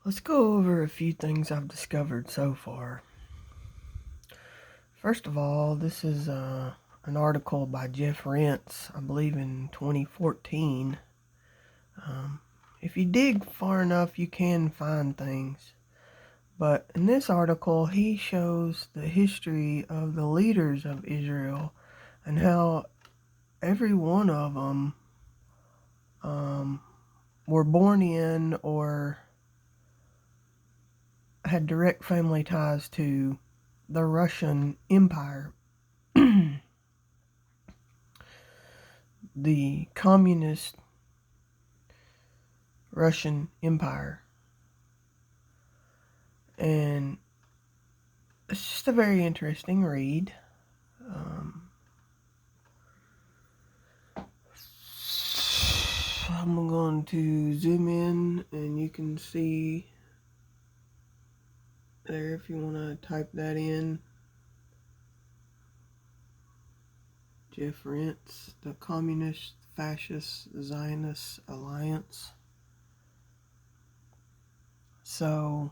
Let's go over a few things I've discovered so far. First of all, this is an article by Jeff Rentz, I believe in 2014. If you dig far enough, you can find things. But in this article, he shows the history of the leaders of Israel and how every one of them were born in or had direct family ties to the Russian Empire, the communist Russian Empire. And it's just a very interesting read. I'm going to zoom in and you can see there if you want to type that in. Jeff Rentz, the Communist Fascist Zionist Alliance. So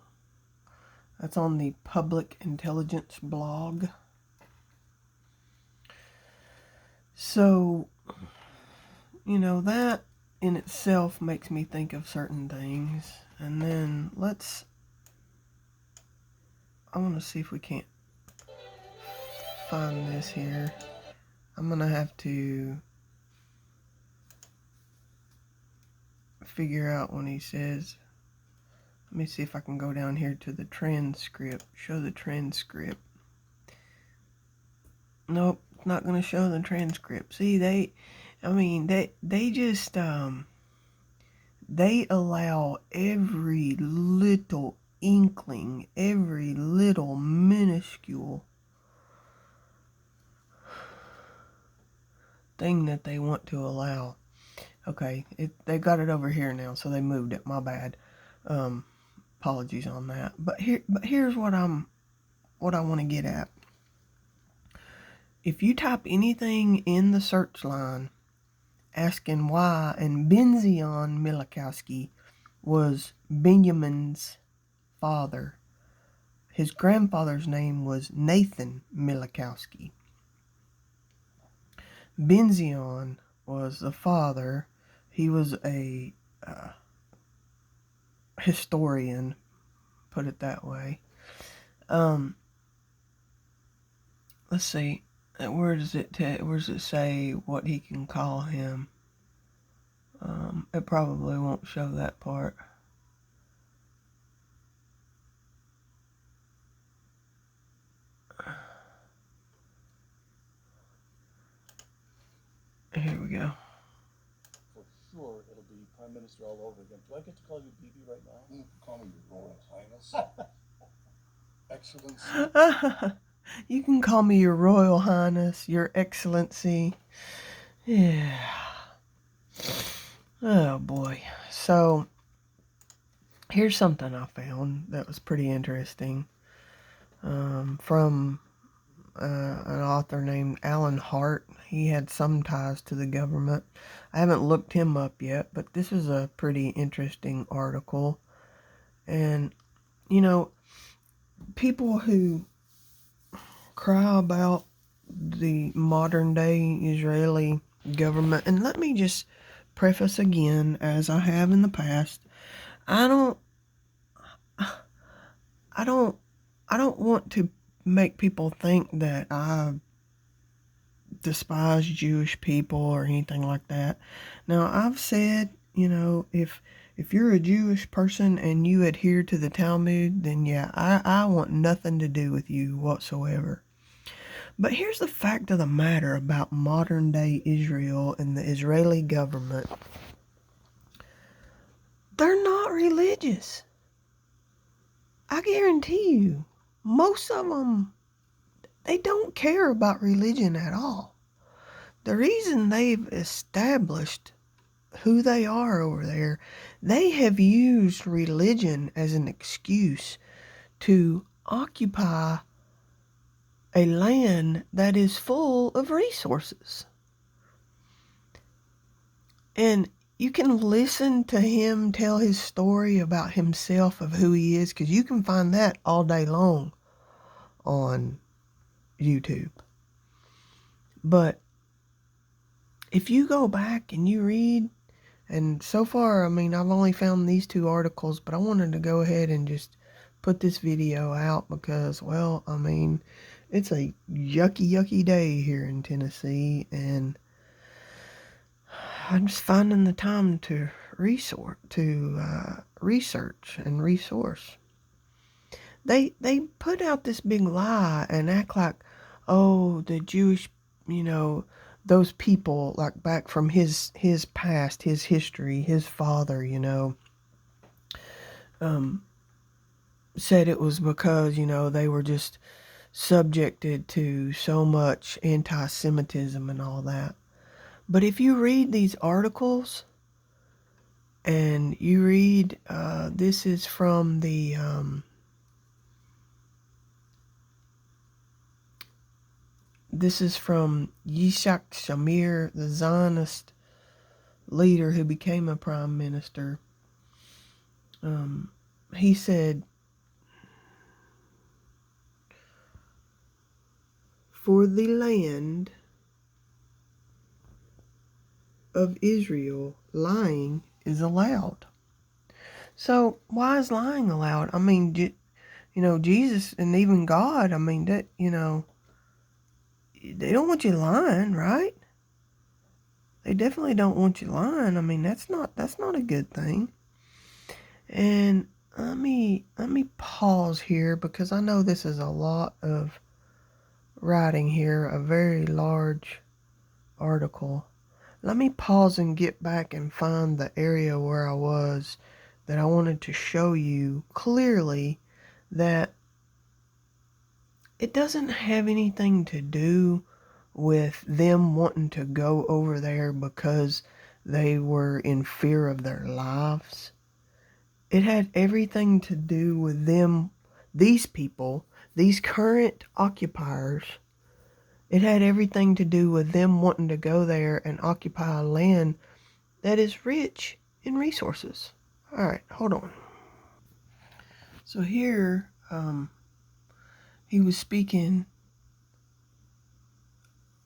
that's on the Public Intelligence blog. So, that in itself makes me think of certain things. And then I want to see if we can't find this here. I'm going to have to figure out when he says, let me see if I can go down here to the transcript, show the transcript. Nope, it's not going to show the transcript. See, they just, they allow every little inkling, every little minuscule thing that they want to allow. Okay, they got it over here now, so they moved it. My bad. Apologies on that. But here's what I want to get at. If you type anything in the search line asking why, and Benzion Milikowski was Benjamin's father. His grandfather's name was Nathan Milikowski. Benzion was the father. He was a historian, put it that way. Let's see. Where does it say what he can call him? It probably won't show that part. Here we go. For sure, it'll be Prime Minister all over again. Do I get to call you BB right now? You can call me Your Royal Highness. Excellency. You can call me Your Royal Highness, Your Excellency. Yeah. Oh boy. So, here's something I found that was pretty interesting. From an author named Alan Hart. He had some ties to the government. I haven't looked him up yet, but this is a pretty interesting article. And, people who cry about the modern day Israeli government, and let me just preface again, as I have in the past, I don't want to make people think that I despise Jewish people or anything like that. Now, I've said, if you're a Jewish person and you adhere to the Talmud, then yeah, I want nothing to do with you whatsoever. But here's the fact of the matter about modern day Israel and the Israeli government. They're not religious. I guarantee you, most of them, they don't care about religion at all. The reason they've established who they are over there, they have used religion as an excuse to occupy a land that is full of resources. And you can listen to him tell his story about himself, of who he is, because you can find that all day long on YouTube. But if you go back and you read, and so far, I mean, I've only found these 2 articles, but I wanted to go ahead and just put this video out because, well, I mean, it's a yucky day here in Tennessee, and I'm just finding the time to research and resource. They put out this big lie and act like, oh, the Jewish, those people, like back from his past, his history, his father, said it was because, they were just subjected to so much anti-Semitism and all that. But if you read these articles and you read, this is from the Yitzhak Shamir, the Zionist leader who became a prime minister. He said, for the land of Israel, lying is allowed. So why is lying allowed? I mean, Jesus and even God, I mean, that, they don't want you lying, right? They definitely don't want you lying. I mean, that's not a good thing. And let me pause here because I know this is a lot of writing here, a very large article. Let me pause and get back and find the area where I was that I wanted to show you clearly that it doesn't have anything to do with them wanting to go over there because they were in fear of their lives. It had everything to do with them, these people, these current occupiers. It had everything to do with them wanting to go there and occupy a land that is rich in resources. All right, hold on. So here, he was speaking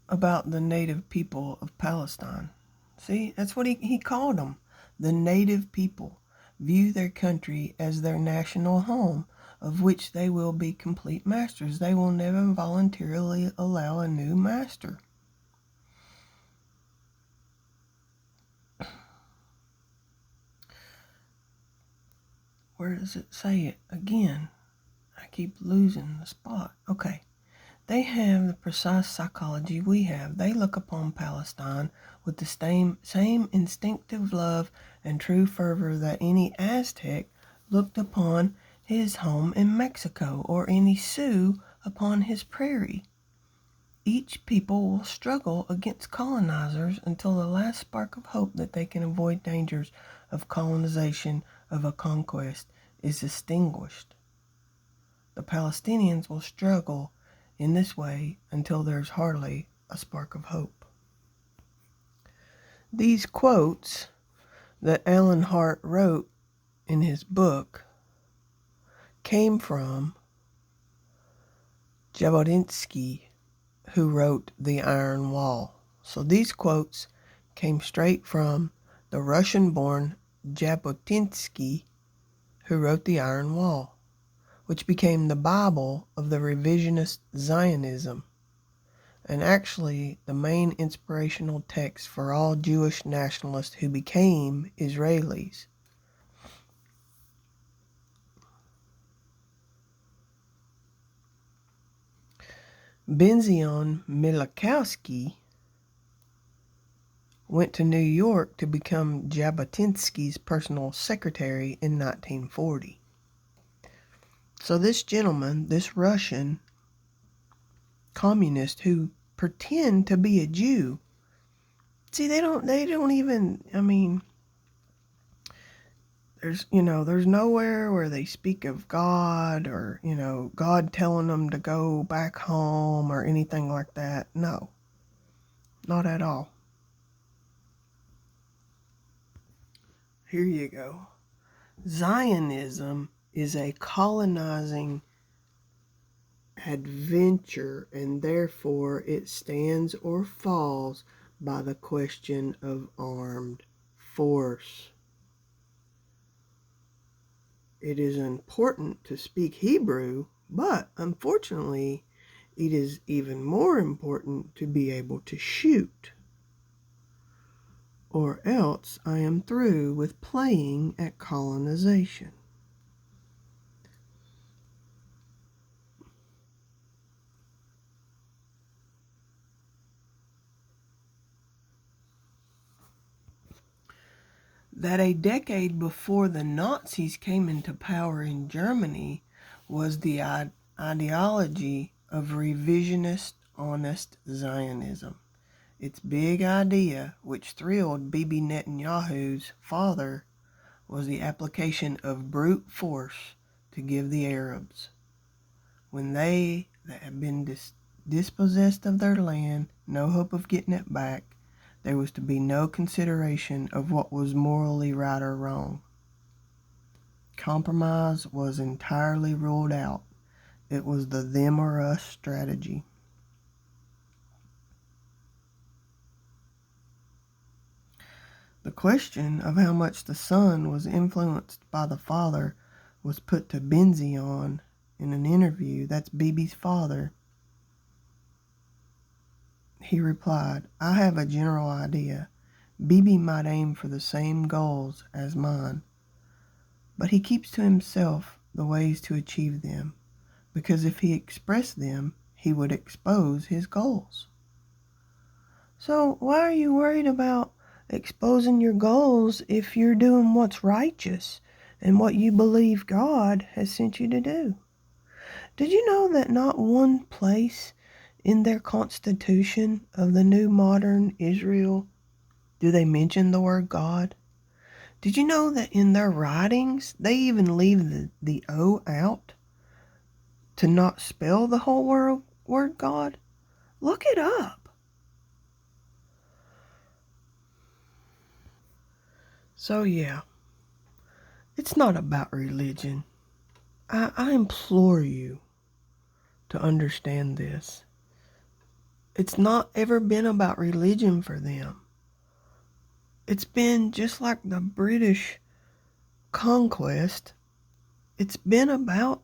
about the native people of Palestine. See, that's what he called them. The native people view their country as their national home, of which they will be complete masters. They will never voluntarily allow a new master. Where does it say it? Again, I keep losing the spot. Okay. They have the precise psychology we have. They look upon Palestine with the same instinctive love and true fervor that any Aztec looked upon his home in Mexico or any Sioux upon his prairie. Each people will struggle against colonizers until the last spark of hope that they can avoid dangers of colonization of a conquest is extinguished. The Palestinians will struggle in this way until there's hardly a spark of hope. These quotes that Alan Hart wrote in his book came from Jabotinsky, who wrote The Iron Wall. So these quotes came straight from the Russian-born Jabotinsky, who wrote The Iron Wall, which became the Bible of the revisionist Zionism, and actually the main inspirational text for all Jewish nationalists who became Israelis. Benzion Milikowski went to New York to become Jabotinsky's personal secretary in 1940. So this gentleman, this Russian communist who pretend to be a Jew, see, they don't even, I mean, there's nowhere where they speak of God or, God telling them to go back home or anything like that. No, not at all. here you go. Zionism is a colonizing adventure, and therefore it stands or falls by the question of armed force. It is important to speak Hebrew, but unfortunately, it is even more important to be able to shoot. Or else I am through with playing at colonization. That a decade before the Nazis came into power in Germany was the ideology of revisionist, honest Zionism. Its big idea, which thrilled Bibi Netanyahu's father, was the application of brute force to give the Arabs, when they that had been dispossessed of their land, no hope of getting it back, there was to be no consideration of what was morally right or wrong. Compromise was entirely ruled out. It was the them or us strategy. The question of how much the son was influenced by the father was put to Benzion in an interview. That's Bibi's father. He replied, I have a general idea. Bibi might aim for the same goals as mine, but he keeps to himself the ways to achieve them, because if he expressed them, he would expose his goals. So why are you worried about exposing your goals if you're doing what's righteous and what you believe God has sent you to do? Did you know that not one place in their constitution of the new modern Israel do they mention the word God? Did you know that in their writings they even leave the O out to not spell the whole word God? Look it up. So yeah, it's not about religion. I implore you to understand this. It's not ever been about religion for them. It's been just like the British conquest. It's been about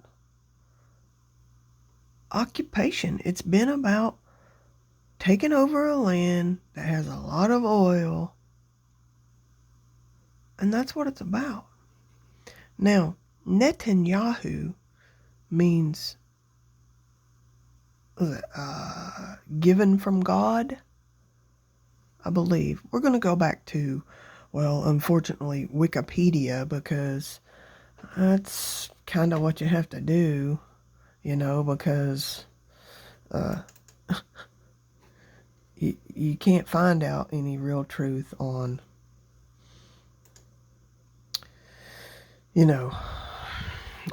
occupation. It's been about taking over a land that has a lot of oil, and that's what it's about. Now, netan-yahoo means given from God, I believe. We're going to go back to, well, unfortunately, Wikipedia, because that's kind of what you have to do, because you can't find out any real truth on,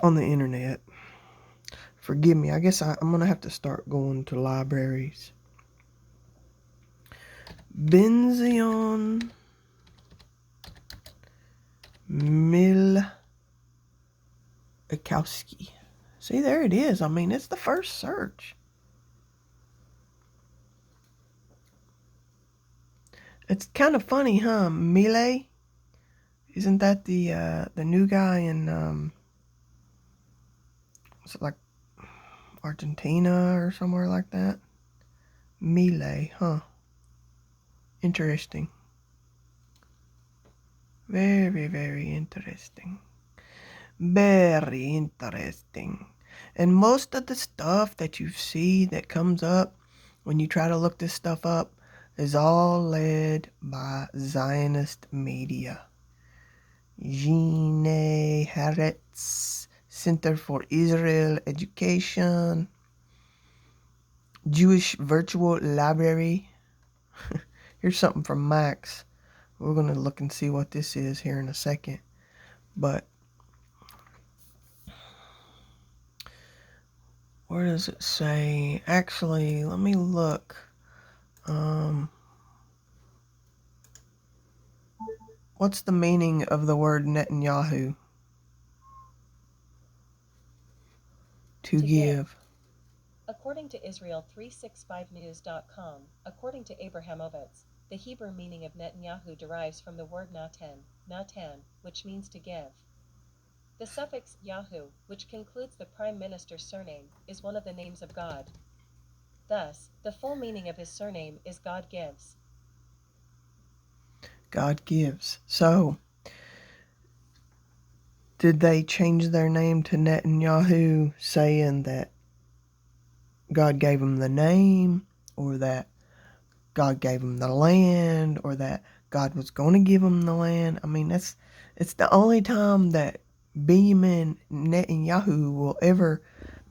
on the internet. Forgive me. I guess I'm going to have to start going to libraries. Benzion Milkowski. See, there it is. I mean, it's the first search. It's kind of funny, huh? Mile? Isn't that the new guy in was it like Argentina or somewhere like that? Mile, huh? Interesting. Very, very interesting. Very interesting. And most of the stuff that you see that comes up when you try to look this stuff up is all led by Zionist media. Gene Haaretz, Center for Israel Education, Jewish Virtual Library. Here's something from Max. We're going to look and see what this is here in a second. But where does it say? Actually, let me look. What's the meaning of the word netan-yahoo? To give. According to Israel365news.com, according to Abrahamovitz, the Hebrew meaning of Netanyahu derives from the word natan, which means to give. The suffix Yahu, which concludes the prime minister's surname, is one of the names of God. Thus, the full meaning of his surname is God gives. God gives. So, did they change their name to Netanyahu saying that God gave him the name, or that God gave him the land, or that God was going to give him the land? I mean, it's the only time that Benjamin Netanyahu will ever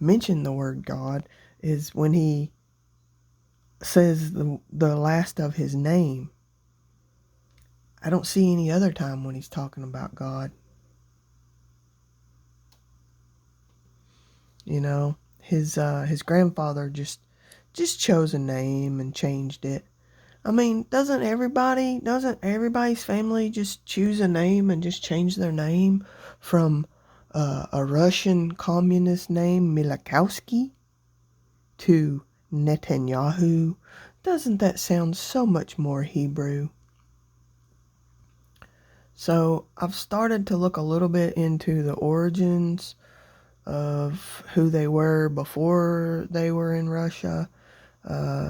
mention the word God is when he says the last of his name. I don't see any other time when he's talking about God. You know, his grandfather just chose a name and changed it. I mean, doesn't everybody's family just choose a name and just change their name from a Russian communist name, Milakowski, to Netanyahu? Doesn't that sound so much more Hebrew? So I've started to look a little bit into the origins of who they were before they were in Russia.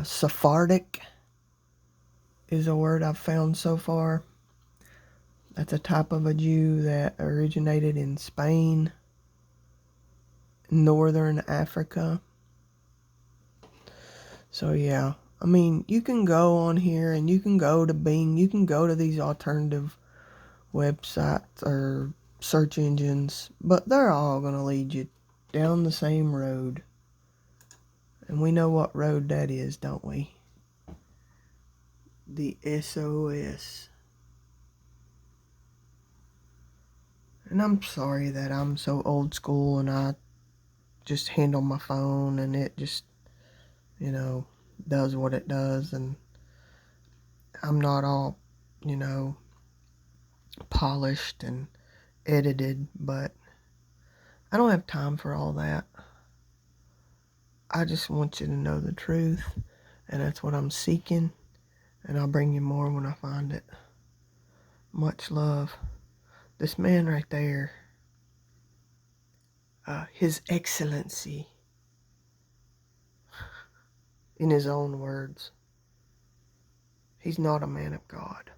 Sephardic is a word I've found so far. That's a type of a Jew that originated in Spain, northern Africa. So yeah, I mean, you can go on here and you can go to Bing, you can go to these alternative websites or search engines, but they're all going to lead you down the same road. And we know what road that is, don't we? The SOS. And I'm sorry that I'm so old school and I just handle my phone and it just, does what it does. And I'm not all, polished and edited, but I don't have time for all that. I just want you to know the truth, and that's what I'm seeking, and I'll bring you more when I find it. Much love. This man right there, His Excellency, in his own words, he's not a man of God.